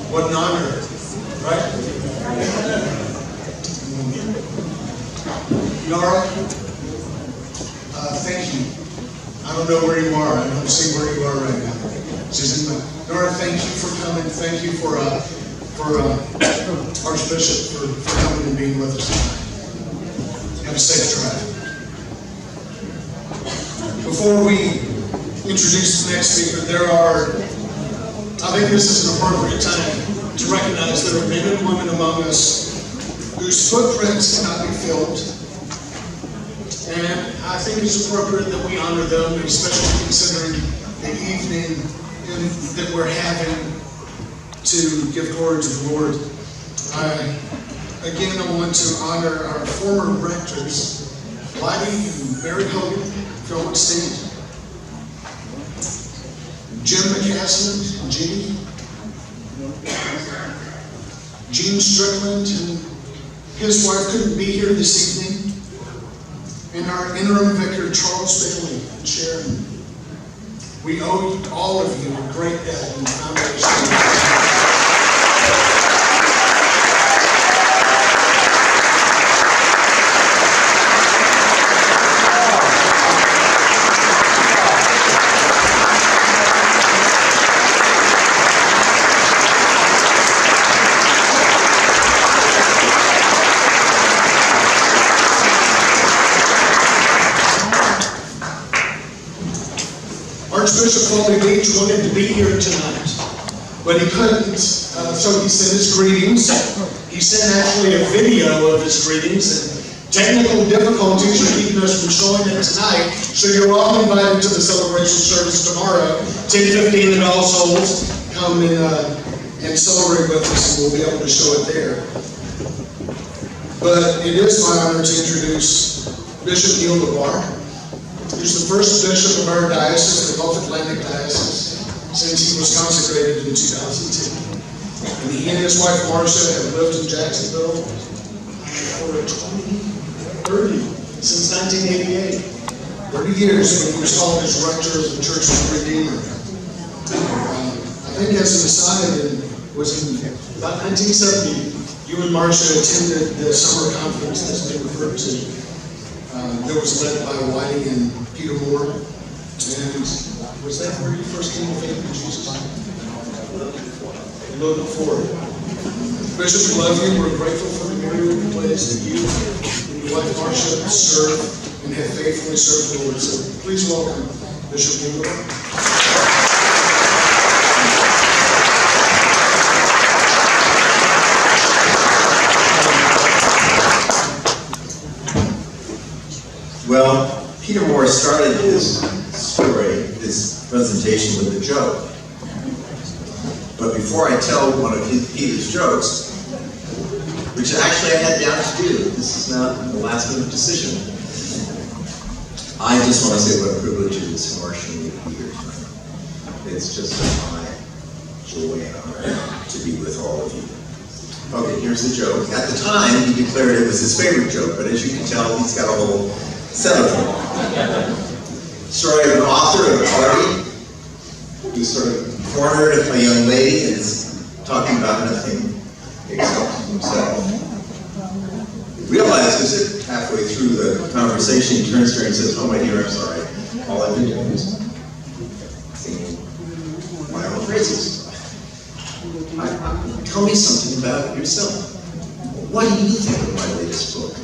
What an honor, right? Nora, thank you. I don't know where you are. I don't see where you are right now. She's in the... Nora, thank you for coming. Thank you for Archbishop for coming and being with us tonight. Have a safe drive. Before we introduce the next speaker, I think this is an appropriate time to recognize there are men and women among us whose footprints cannot be filmed. And I think it's appropriate that we honor them, especially considering the evening that we're having to give glory to the Lord. Again, I want to honor our former rectors, Lottie and Mary Hogan, if y'all would stand. Jim McCaslin and Jeannie. Gene Strickland and his wife couldn't be here this evening. And our interim vicar, Charles Bailey and Sharon. We owe all of you a great debt in the foundation. Archbishop Paulie Beach wanted to be here tonight, but he couldn't, so he sent his greetings. He sent actually a video of his greetings, and technical difficulties are keeping us from showing it tonight, so you're all invited to the celebration service tomorrow, 10:15 at All Souls. Come and celebrate with us, and we'll be able to show it there. But it is my honor to introduce Bishop Neil Lebhar. He's the first bishop of our diocese, the Gulf Atlantic Diocese, since he was consecrated in 2010. And he and his wife Marcia have lived in Jacksonville for 30, since 1988. 30 years when he was called as rector of the Church of the Redeemer. I think as an aside, it was in about 1970, you and Marcia attended the summer conference that's been referred to. That was led by Whiting and Peter Moore. And was that where you first came to faith in Jesus? A little before. Bishop, we love you. We're grateful for the myriad ways that you and your wife Marcia serve and have faithfully served the Lord. So please welcome Bishop Lebhar. Well, Peter Moore started his story, his presentation, with a joke. But before I tell one of Peter's jokes, which actually I had down to do, this is not a last-minute decision, I just want to say what a privilege it is for Marcia and me to be here tonight. It's just my joy and honor to be with all of you. Okay, here's the joke. At the time, he declared it was his favorite joke, but as you can tell, he's got a whole set of them. Story of an author at a party who sort of cornered a young lady and is talking about nothing except himself. He realizes it halfway through the conversation. He turns to her and says, "Oh, my dear, I'm sorry. All I've been doing is singing my own praises. Tell me something about yourself. What do you think of my latest book?"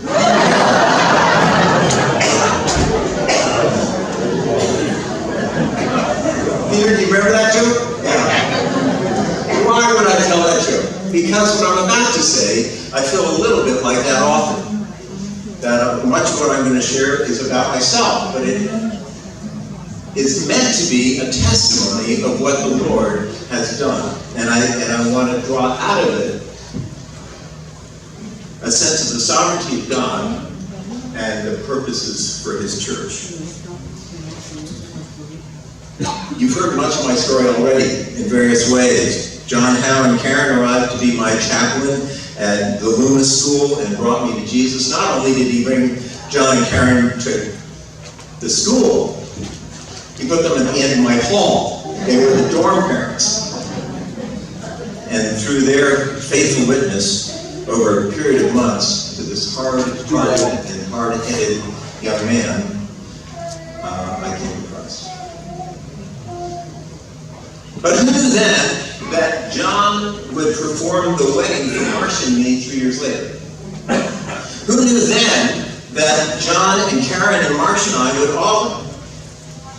Peter, do you remember that joke? Yeah. Why would I tell that joke? Because what I'm about to say, I feel a little bit like that author. That much of what I'm going to share is about myself, but it is meant to be a testimony of what the Lord has done. And I want to draw out of it a sense of the sovereignty of God and the purposes for His church. You've heard much of my story already in various ways. John, Howe, and Karen arrived to be my chaplain at the Loomis School and brought me to Jesus. Not only did he bring John and Karen to the school, he put them at the end of my hall. They were the dorm parents. And through their faithful witness over a period of months to this hard-hearted and hard-headed young man, I came to Christ. But who knew then that John would perform the wedding for Marcia and me 3 years later? Who knew then that John and Karen and Marcia and I would all,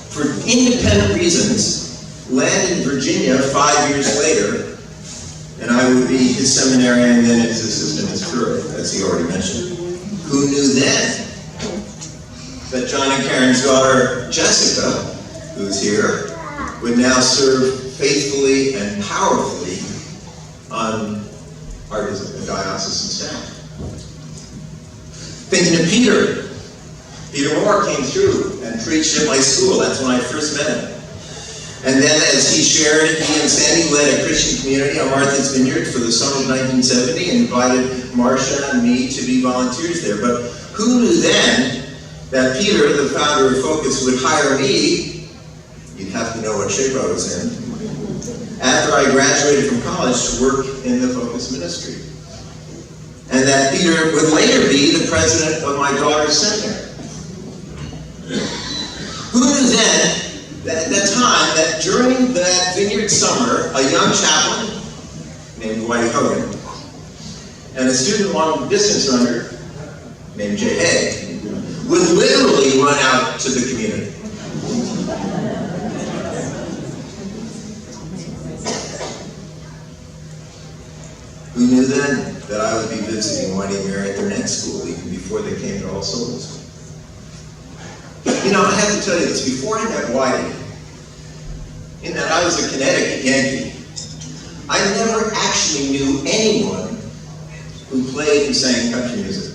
for independent reasons, land in Virginia 5 years later, and I would be his seminarian and then his assistant as curate, as he already mentioned. Who knew then that John and Karen's daughter, Jessica, who's here, would now serve faithfully and powerfully on our diocesan staff? Thinking of Peter. Peter Moore came through and preached at my school. That's when I first met him. And then as he shared, he and Sandy led a Christian community on Martha's Vineyard for the summer of 1970 and invited Marcia and me to be volunteers there. But who knew then that Peter, the founder of Focus, would hire me, you'd have to know what shape I was in, after I graduated from college to work in the Focus ministry. And that Peter would later be the president of my daughter's seminary. Who knew then, at that time, that during that vineyard summer, a young chaplain named Whitey Hogan and a student long distance runner named Jay Hay would literally run out to the community. Who knew then that I would be visiting Whitey and Mary at their next school even before they came to All Souls? You know, I have to tell you this, before I met Whitey, in that I was a Connecticut Yankee, I never actually knew anyone who played and sang country music.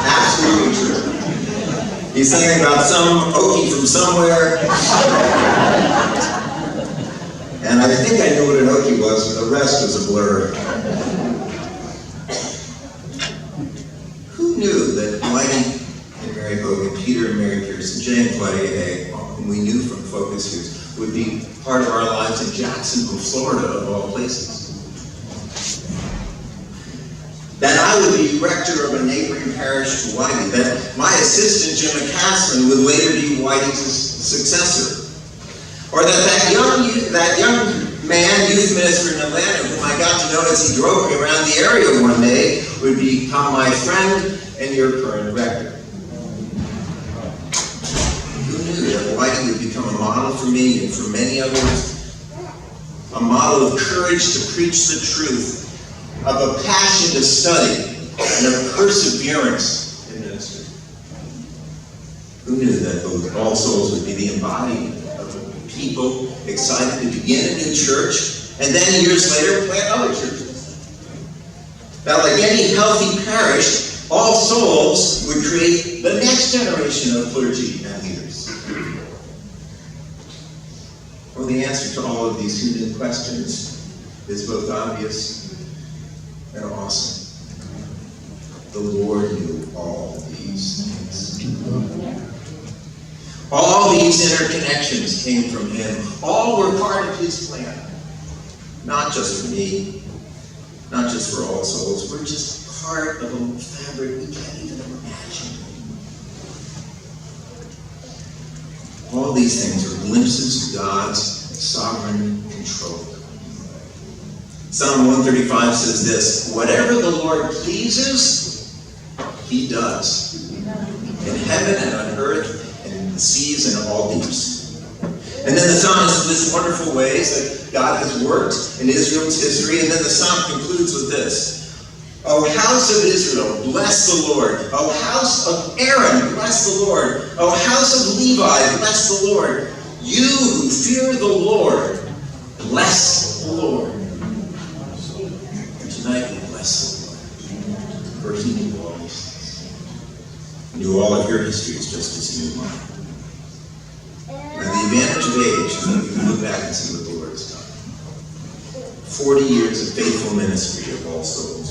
Absolutely true. He's singing about some Okie from somewhere. And I think I knew what an Okie was, but the rest was a blur. Who knew that Whitey and Mary Hogan, Peter and Mary Pearson, Jay and Claudia Hay, whom we knew from Focus Years, would be part of our lives in Jacksonville, Florida, of all places? That I would be rector of a neighboring parish to Whitey, that my assistant, Jim McCaslin, would later be Whitey's successor. Or that young man, youth minister in Atlanta, whom I got to know as he drove me around the area one day, would become my friend and your current rector. Who knew that Whitey would become a model for me and for many others? A model of courage to preach the truth, of a passion to study, and of perseverance in ministry. Who knew that both All Souls would be the embodiment of people excited to begin a new church, and then years later plant other churches? That like any healthy parish, All Souls would create the next generation of clergy and leaders. Well, the answer to all of these human questions is both obvious and awesome. The Lord knew all these things. All these interconnections came from Him. All were part of His plan. Not just for me, not just for All Souls. We're just part of a fabric we can't even imagine. All these things are glimpses of God's sovereign control. Psalm 135 says this: whatever the Lord pleases, He does. In heaven and on earth, the seas and all deeps. And then the psalmist lists wonderful ways that God has worked in Israel's history, and then the psalm concludes with this: O house of Israel, bless the Lord. O house of Aaron, bless the Lord. O house of Levi, bless the Lord. You who fear the Lord, bless the Lord. And tonight we bless the Lord, for He knew all these things. He knew all of your histories just as He knew mine. And the advantage of age is that we can look back and see what the Lord has done. 40 years of faithful ministry of All Souls.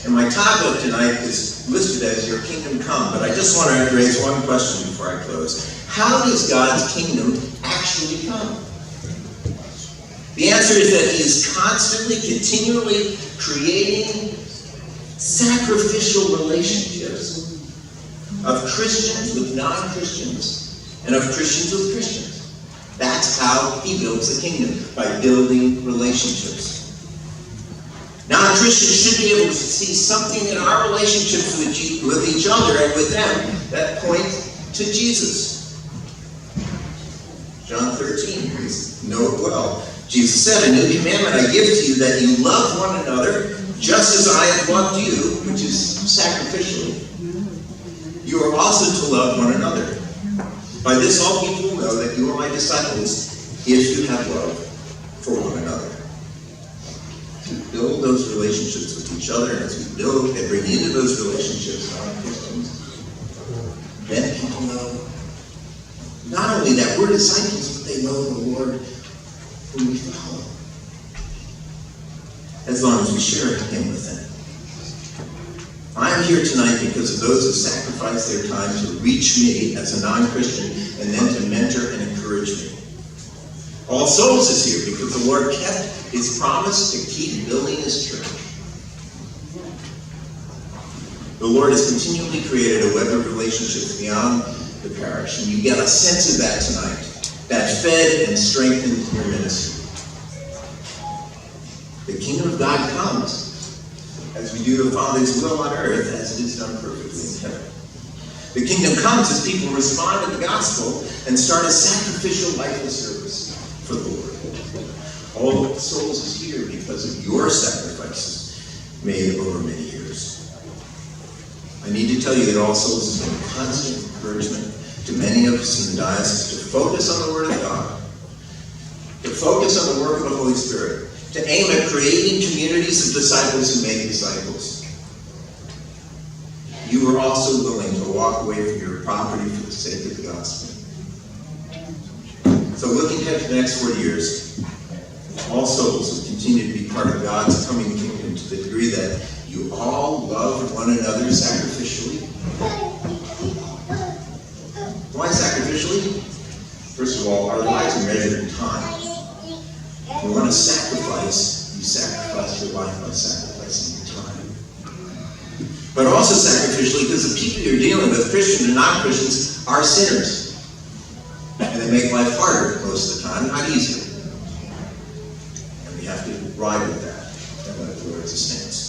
And my topic tonight is listed as Your Kingdom Come, but I just want to raise one question before I close. How does God's kingdom actually come? The answer is that he is constantly, continually creating sacrificial relationships of Christians with non-Christians and of Christians with Christians. That's how he builds the kingdom, by building relationships. Non-Christians should be able to see something in our relationships with each other and with them that point to Jesus. John 13, please know it well. Jesus said, "A new commandment I give to you, that you love one another just as I have loved you," which is sacrificially. "You are also to love one another. By this all people will know that you are my disciples, if you have love for one another." To build those relationships with each other, and as we build and bring into those relationships non-Christians, then people know not only that we're disciples, but they know the Lord whom we follow, as long as we share him with them. I'm here tonight because of those who sacrificed their time to reach me as a non-Christian and then to mentor and encourage me. All Souls is here because the Lord kept his promise to keep building his church. The Lord has continually created a web of relationships beyond the parish, and you get a sense of that tonight, that fed and strengthened your ministry. The kingdom of God comes as we do the Father's will on earth as it is done perfectly in heaven. The kingdom comes as people respond to the gospel and start a sacrificial lifeless service for the Lord. All Souls is here because of your sacrifices made over many years. I need to tell you that All Souls has been a constant encouragement to many of us in the diocese to focus on the Word of God, to focus on the work of the Holy Spirit, to aim at creating communities of disciples who make disciples. You are also willing to walk away from your property for the sake of the gospel. So looking ahead to the next 4 years, All Souls will continue to be part of God's coming kingdom to the degree that you all love one another sacrificially. Why sacrificially? First of all, our lives are measured in time. If you want to sacrifice, you sacrifice your life by sacrificing your time. But also sacrificially because the people you're dealing with, Christians and non-Christians, are sinners. And they make life harder most of the time, not easier. And we have to ride with that and let the Lord sustain us.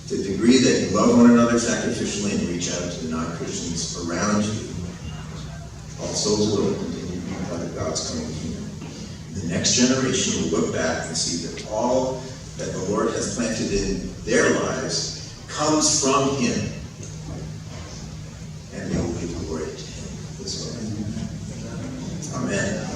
To the degree that you love one another sacrificially and reach out to the non-Christians around you, All Souls will continue to be part of God's coming kingdom. The next generation will look back and see that all that the Lord has planted in their lives comes from him. And they will give glory to him this way. Amen.